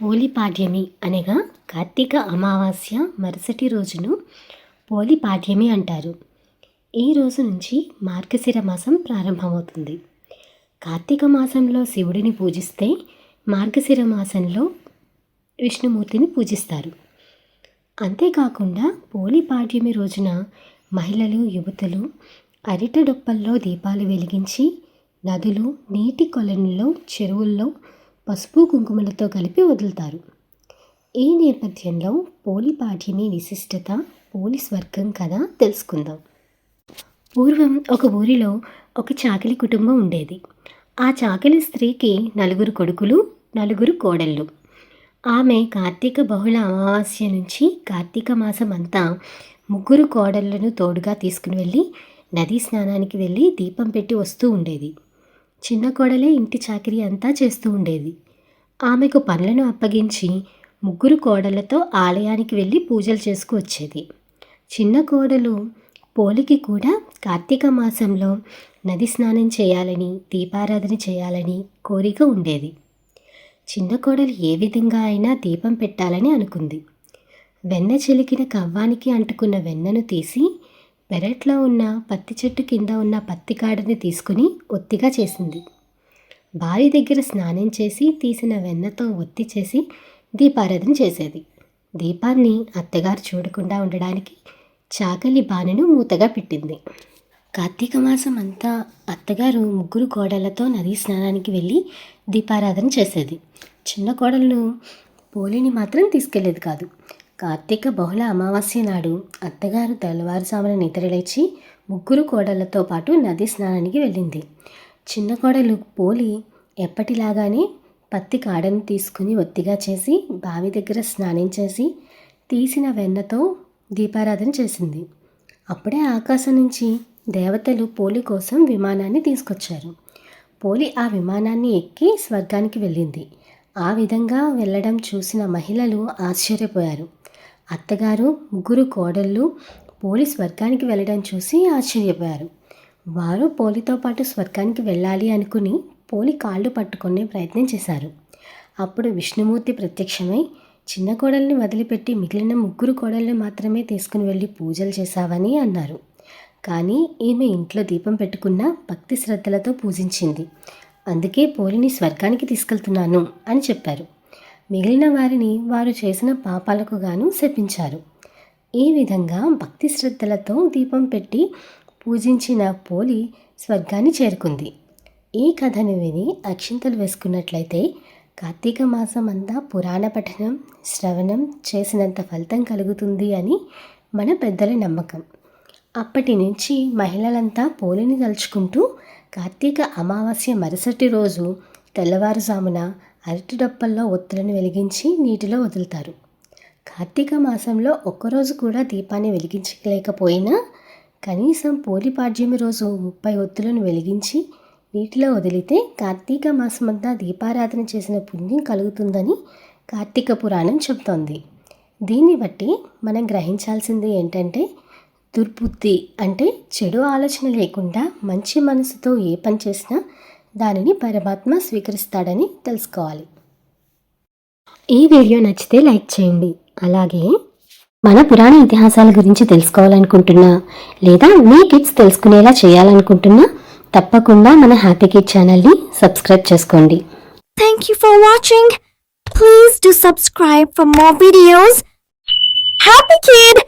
పోలిపాడ్యమి అనగా కార్తీక అమావాస్య మరుసటి రోజును పోలిపాడ్యమి అంటారు. ఈ రోజు నుంచి మార్గశిర మాసం ప్రారంభమవుతుంది. కార్తీక మాసంలో శివుడిని పూజిస్తే మార్గశిర మాసంలో విష్ణుమూర్తిని పూజిస్తారు. అంతేకాకుండా పోలిపాడ్యమి రోజున మహిళలు, యువతులు అరిట డొప్పల్లో దీపాలు వెలిగించి నదులు, నీటి కొలనుల్లో, చెరువుల్లో పసుపు కుంకుమలతో కలిపి వదులుతారు. ఈ నేపథ్యంలో పోలిపాడ్యమి విశిష్టత, పోలి స్వర్గం కథ తెలుసుకుందాం. పూర్వం ఒక ఊరిలో ఒక చాకలి కుటుంబం ఉండేది. ఆ చాకలి స్త్రీకి 4 కొడుకులు, 4 కోడళ్ళు. ఆమె కార్తీక బహుళ అమావాస్య నుంచి కార్తీక మాసం అంతా 3 కోడళ్లను తోడుగా తీసుకుని వెళ్ళి నదీ స్నానానికి వెళ్ళి దీపం పెట్టి వస్తూ ఉండేది. చిన్న కోడలే ఇంటి చాకిరీ అంతా చేస్తూ ఉండేది. ఆమెకు పనులను అప్పగించి 3 కోడళ్లతో ఆలయానికి వెళ్ళి పూజలు చేసుకు వచ్చేది. చిన్న కోడలు పోలికి కూడా కార్తీక మాసంలో నది స్నానం చేయాలని, దీపారాధన చేయాలని కోరిక ఉండేది. చిన్న కోడలు ఏ విధంగా అయినా దీపం పెట్టాలని అనుకుంది. వెన్న చిలికిన కవ్వానికి అంటుకున్న వెన్నను తీసి పెరట్లో ఉన్న పత్తి చెట్టు కింద ఉన్న పత్తి కాడని తీసుకుని ఒత్తిగా చేసింది. బావి దగ్గర స్నానం చేసి తీసిన వెన్నతో ఒత్తి చేసి దీపారాధన చేసేది. దీపాన్ని అత్తగారు చూడకుండా ఉండడానికి చాకలి బాణను మూతగా పెట్టింది. కార్తీక మాసం అంతా అత్తగారు 3 కోడళ్లతో నదీ స్నానానికి వెళ్ళి దీపారాధన చేసేది. చిన్న కోడలను పోలిని మాత్రం తీసుకెళ్లేది కాదు. కార్తీక బహుళ అమావాస్య నాడు అత్తగారు తెల్లవారుజామున నిద్రలేచి 3 కోడళ్లతో పాటు నదీ స్నానానికి వెళ్ళింది. చిన్న కోడలు పోలి ఎప్పటిలాగానే పత్తి కాడను తీసుకుని ఒత్తిగా చేసి బావి దగ్గర స్నానం చేసి తీసిన వెన్నతో దీపారాధన చేసింది. అప్పుడే ఆకాశం నుంచి దేవతలు పోలి కోసం విమానాన్ని తీసుకొచ్చారు. పోలి ఆ విమానాన్ని ఎక్కి స్వర్గానికి వెళ్ళింది. ఆ విధంగా వెళ్ళడం చూసిన మహిళలు ఆశ్చర్యపోయారు. అత్తగారు, 3 కోడళ్ళు పోలి స్వర్గానికి వెళ్ళడం చూసి ఆశ్చర్యపోయారు. వారు పోలితో పాటు స్వర్గానికి వెళ్ళాలి అనుకుని పోలి కాళ్ళు పట్టుకునే ప్రయత్నం చేశారు. అప్పుడు విష్ణుమూర్తి ప్రత్యక్షమై, చిన్న కోడల్ని వదిలిపెట్టి మిగిలిన 3 కోడళ్ళని మాత్రమే తీసుకుని వెళ్ళి పూజలు చేశావని అన్నారు. కానీ ఈమె ఇంట్లో దీపం పెట్టుకున్న భక్తి శ్రద్ధలతో పూజించింది. అందుకే పోలిని స్వర్గానికి తీసుకెళ్తున్నాను అని చెప్పారు. మిగిలిన వారిని వారు చేసిన పాపాలకు గాను శపించారు. ఈ విధంగా భక్తి శ్రద్ధలతో దీపం పెట్టి పూజించిన పోలి స్వర్గాన్ని చేరుకుంది. ఈ కథను విని అక్షింతలు వేసుకున్నట్లయితే కార్తీక మాసం అంతా పురాణ పఠనం, శ్రవణం చేసినంత ఫలితం కలుగుతుంది అని మన పెద్దల నమ్మకం. అప్పటి నుంచి మహిళలంతా పోలిని తలుచుకుంటూ కార్తీక అమావాస్య మరుసటి రోజు తెల్లవారుజామున అరటి డొప్పల్లో ఒత్తులను వెలిగించి నీటిలో వదులుతారు. కార్తీక మాసంలో ఒక్కరోజు కూడా దీపాన్ని వెలిగించలేకపోయినా కనీసం పోలిపాడ్యమి రోజు 30 ఒత్తులను వెలిగించి నీటిలో వదిలితే కార్తీక మాసమంతా దీపారాధన చేసిన పుణ్యం కలుగుతుందని కార్తీక పురాణం చెబుతోంది. దీన్ని బట్టి మనం గ్రహించాల్సింది ఏంటంటే, దుర్బుద్ధి అంటే చెడు ఆలోచన లేకుండా మంచి మనసుతో ఏ పని చేసినా దానిని పరమాత్మ స్వీకరిస్తాడని తెలుసుకోవాలి. ఈ వీడియో నచ్చితే లైక్ చేయండి. అలాగే మన పురాణ ఇతిహాసాల గురించి తెలుసుకోవాలనుకుంటున్నా లేదా మీ కిడ్స్ తెలుసుకునేలా చేయాలనుకుంటున్నా తప్పకుండా మన హ్యాపీ కిడ్ ఛానల్ని సబ్స్క్రైబ్ చేసుకోండి. Thank you for watching. Please do subscribe for more videos. Happy Kid!